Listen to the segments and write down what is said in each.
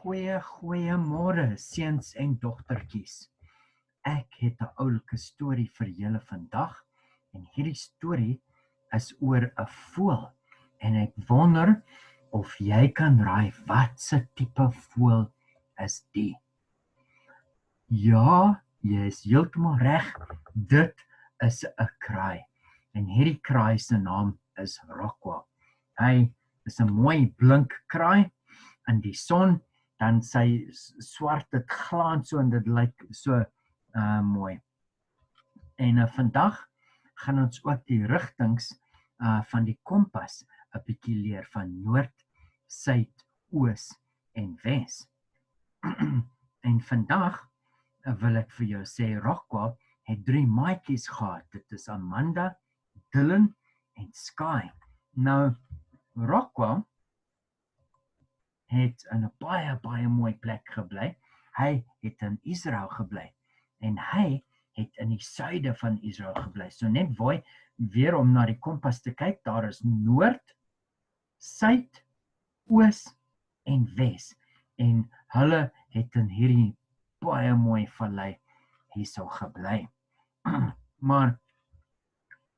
Goeiemôre, seuns en dogtertjies. Ek het 'n oulike storie vir julle vandag en hierdie storie is oor 'n voël en ek wonder of jy kan raai wat se tipe voël is die. Ja, jy is heeltemal reg. Dit is 'n kraai. En hierdie kraai se naam is Rockwell. Hy is 'n mooi blink kraai in die son, dan sy swart, dit glans so en dit lyk so mooi. En vandag gaan ons ook die rigtings van die kompas 'n bietjie leer van noord, suid, oos en wes. En vandag wil ek vir jou sê Rockwell het 3 maatjies gehad. Dit is Amanda, Dylan en Sky. Nou Rockwell het in 'n baie mooi plek gebly. Hy het in Israel gebly en hy het in die suide van Israel gebly. So net weer om na die kompas te kyk, daar is noord, suid, oos en wes. En hulle het in hierdie baie mooi vallei hierso gebly. Maar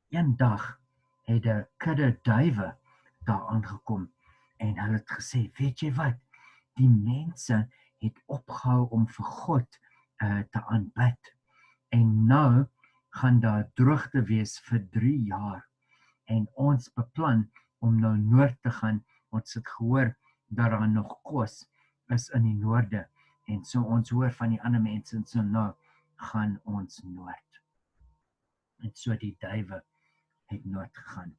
eendag het 'n kudde duwe daar aangekom en hulle het gesê, weet jy wat? Die mense het opgehou om vir God te aanbid. En nou gaan daar droogte wees vir 3 jaar. En ons beplan om nou noord te gaan. Ons het gehoor dat daar nog kos is in die noorde. En so ons hoor van die ander mense en so nou gaan ons noord. En so die duwe het noord gegaan.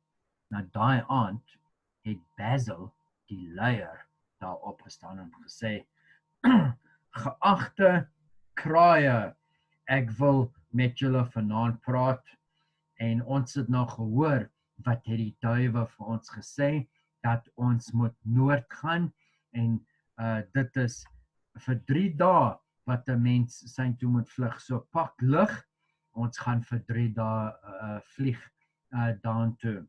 Nou daai aand het Basil, die leier, daar opgestaan en gesê, geagte kraaie, ek wil met julle vanaand praat en ons het nou gehoor wat het die duwe vir ons gesê, dat ons moet noord gaan en dit is vir 3 dae wat 'n mens sy toe moet vlug. So pak lig, ons gaan vir 3 dae vlieg daartoe.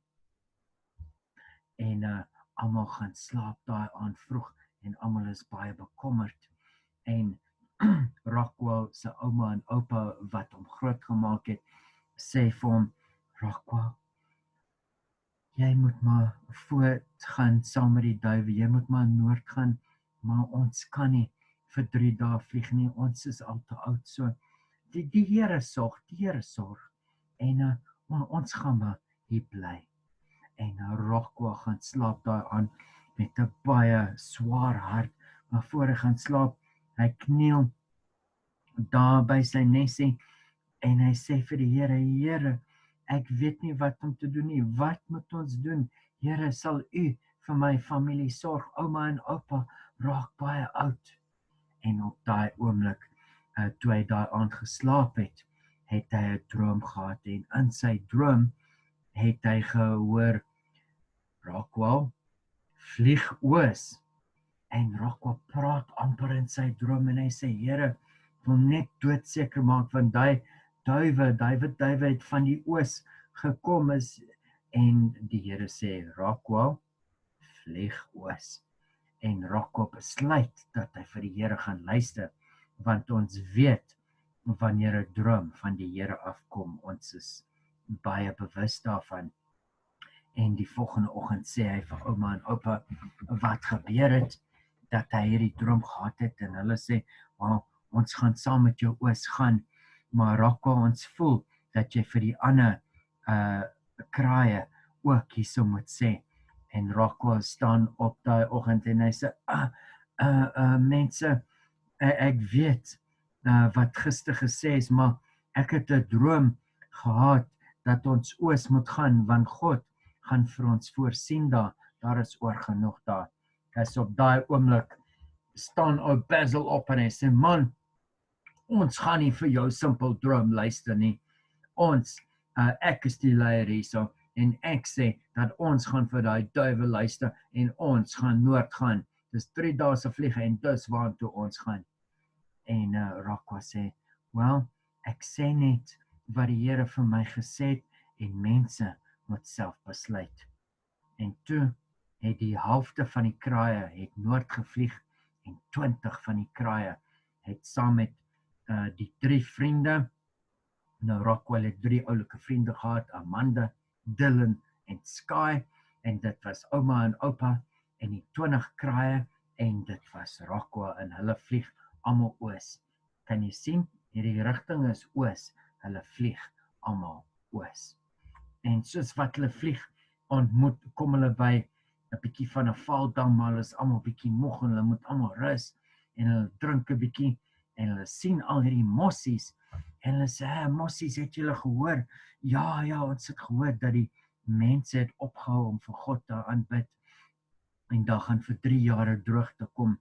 En almal gaan slaap daai aand vroeg en almal is baie bekommerd. En Rockwell se ouma en oupa wat hom grootgemaak het, sê vir hom, Rockwell, jy moet maar voortgaan saam met die duwe, jy moet maar noord gaan, maar ons kan nie vir 3 dae vlieg nie, ons is al te oud, so die Here sorg, en ons gaan maar hier bly. En Rockwell gaan slaap daai aan met 'n baie swaar hart, maar voor hy gaan slaap, hy kniel daar by sy nesie en hy sê vir die Here, ek weet nie wat om te doen nie, wat moet ons doen? Here, sal u vir my familie sorg, ouma en oupa raak baie oud. En op daai oomblik, toe hy daai aand geslaap het hy 'n droom gehad en in sy droom het hy gehoor, Rockwell, vlieg oos. En Rockwell praat amper in sy droom en hy sê, Here, wil net doodseker maak van die duwe het van die oos gekom is. En die Here sê, Rockwell, vlieg oos. En Rockwell besluit dat hy vir die Here gaan luister, want ons weet wanneer 'n droom van die Here afkom, ons is baie bewus daarvan. En die volgende oggend sê hy vir ouma en oupa wat gebeur het, dat hy hierdie droom gehad het en hulle sê, ons gaan saam met jou oos gaan, maar Rockwell, ons voel dat jy vir die ander kraaie ook hierso moet sê. En Rockwell staan op daai oggend en hy sê, mense, ek weet wat gister gesê is, maar ek het 'n droom gehad dat ons oos moet gaan, want God gaan vir ons voorsien daar is oor genoeg daar. As op daai oomblik staan ou Basil op en hy sê, man, ons gaan nie vir jou simpel droom luister nie. Ek is die leier hierso en ek sê dat ons gaan vir daai duiwel luister en ons gaan noord gaan. Dis 3 dae se vlieg en dis waartoe ons gaan. En Rockwell sê, well, ek sê net wat die Here vir my gesê het en mense moet self besluit. En toe het die helfte van die kraaie het noord gevlieg en 20 van die kraaie het saam met die 3 vriende. Nou Rockwell het 3 oulike vriende gehad, Amanda, Dylan en Sky, en dit was ouma en oupa, en die 20 kraaie, en dit was Rockwell, en hulle vlieg almal oos. Kan jy sien, hierdie rigting is oos, hulle vlieg almal oos. En soos wat hulle vlieg, kom hulle by 'n bietjie van 'n valdam, maar hulle is almal bietjie moeg en hulle moet almal rus, en hulle drink 'n bietjie, en hulle sien al hierdie mossies, en hulle sê, mossies, het julle gehoor? Ja, ons het gehoor dat die mense het opgehou om vir God te aanbid, en daar gaan vir 3 jaar droogte kom.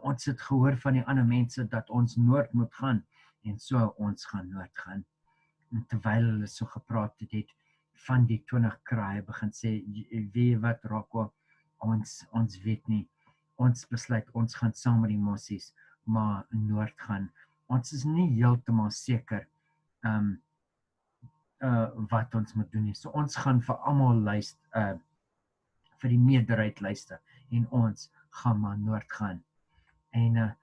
Ons het gehoor van die ander mense dat ons noord moet gaan, en so ons gaan noord gaan. En terwyl hulle so gepraat het van die 20 kraaie begin sê, weet wat Rockwell, ons weet nie, ons besluit, ons gaan saam met die mossies, maar noord gaan. Ons is nie heeltemal seker wat ons moet doen nie. So ons gaan vir almal luister, vir die meerderheid luister, en ons gaan maar noord gaan. En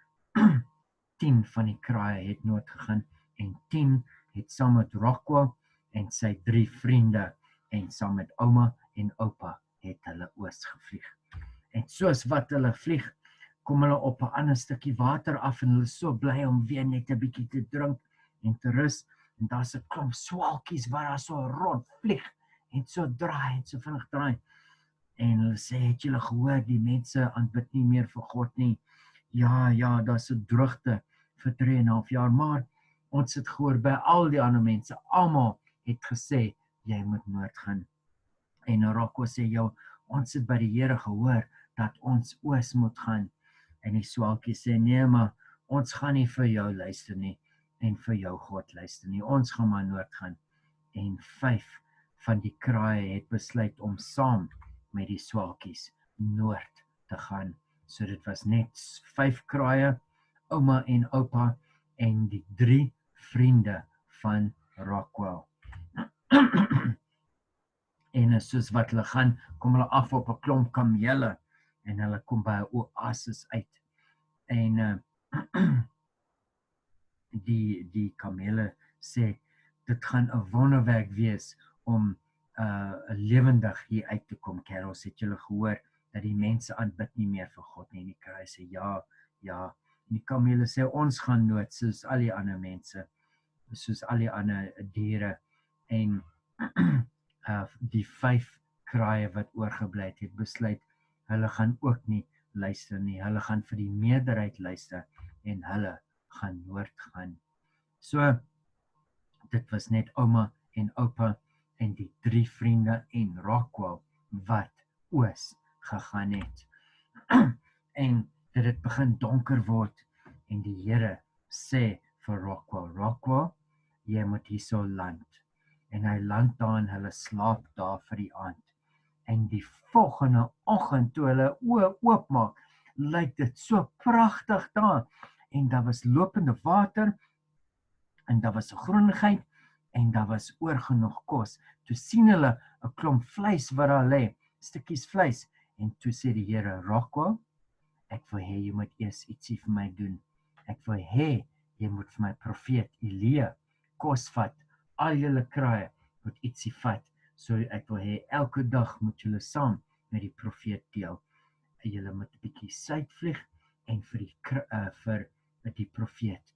10 van die kraaie het noord gegaan, en 10 het saam met Rockwell en sy 3 vriende, en saam met ouma en oupa het hulle oos gevlieg. En soos wat hulle vlieg, kom hulle op 'n ander stukkie water af, en hulle is so bly om weer net 'n bietjie te drink en te rus, en daar's 'n klomp swalkies wat daar so rond vlieg, en so draai, en so vinnig draai. En hulle sê, het julle gehoor, die mense aanbid nie meer vir God nie. Ja, daar's 'n droogte vir 3,5 jaar, maar ons het gehoor by al die ander mense, almal het gesê, jy moet noord gaan. En Rockwell sê, ons het by die Here gehoor, dat ons oos moet gaan. En die swalkie sê, nee, maar ons gaan nie vir jou luister nie, en vir jou God luister nie, ons gaan maar noord gaan. En 5 van die kraaie het besluit om saam met die swalkies noord te gaan. So dit was net 5 kraaie, ouma en oupa, en die 3 vriende van Rockwell. En soos wat hulle gaan, kom hulle af op 'n klomp kamele, en hulle kom by 'n oasis uit. En die kamele sê, dit gaan 'n wonderwerk wees om lewendig hier uit te kom, kerels, het julle gehoor dat die mense aanbid nie meer vir God nie. En die kraai sê, ja. En die kamele sê, ons gaan nood, soos al die ander mense, soos al die ander diere. En die 5 kraaie wat oorgebly het besluit, hulle gaan ook nie luister nie, hulle gaan vir die meerderheid luister, en hulle gaan noord gaan. So, dit was net ouma en oupa, en die 3 vriende en Rockwell, wat oos gegaan het. En dit het begin donker word, en die Here sê vir Rockwell, jy moet hierso land. En hy land daar, en hulle slaap daar vir die aand. En die volgende oggend, toe hulle oë oopmaak, lyk dit so pragtig daar. En daar was lopende water, en daar was 'n groenigheid, en daar was oorgenoeg kos. Toe sien hulle 'n klomp vleis wat daar lê, stukkies vleis. En toe sê die Here, Rockwell, ek wil hê jy moet eers ietsie vir my doen. Ek wil hê jy moet vir my profeet Elia kos vat. Al julle kraaie moet ietsie vat. So ek wil hê elke dag moet julle saam met die profeet deel. Julle moet 'n bietjie suid vlieg en vir die profeet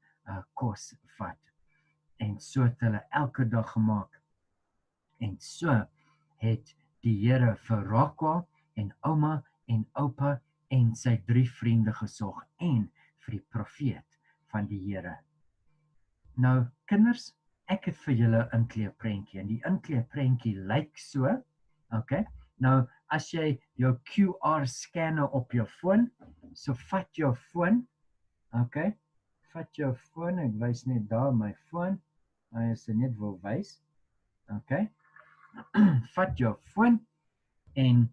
kos vat. En so het hulle elke dag gemaak. En so het die Here vir Rockwell en ouma en oupa en sy 3 vriende gesorg, en vir die profeet van die Here. Nou, kinders, ek het vir julle 'n inkleerprentjie, en die inkleerprentjie lyk so. Okay? Nou, as jy jou QR scanner op jou foon, so vat jou foon, okay? Vat jou foon, ek wys net daar my foon, as jy net wil wys, okay? Vat jou foon, en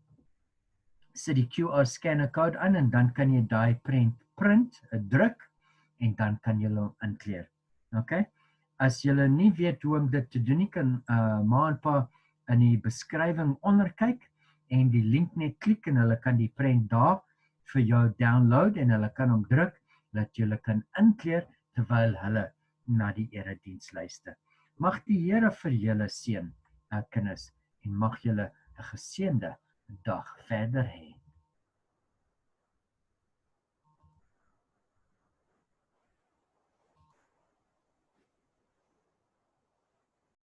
sit die QR scanner code aan, en dan kan jy daai print, druk, en dan kan jy hom inkleer, okay? As julle nie weet hoe om dit te doen nie, kan ma en pa in die beskrywing onder kyk, en die link net klik, en hulle kan die prent daar vir jou download en hulle kan hom druk dat jy kan inkleer terwyl hulle na die erediens luister. Mag die Here vir julle seën, kinders, en mag julle 'n geseënde dag verder hê.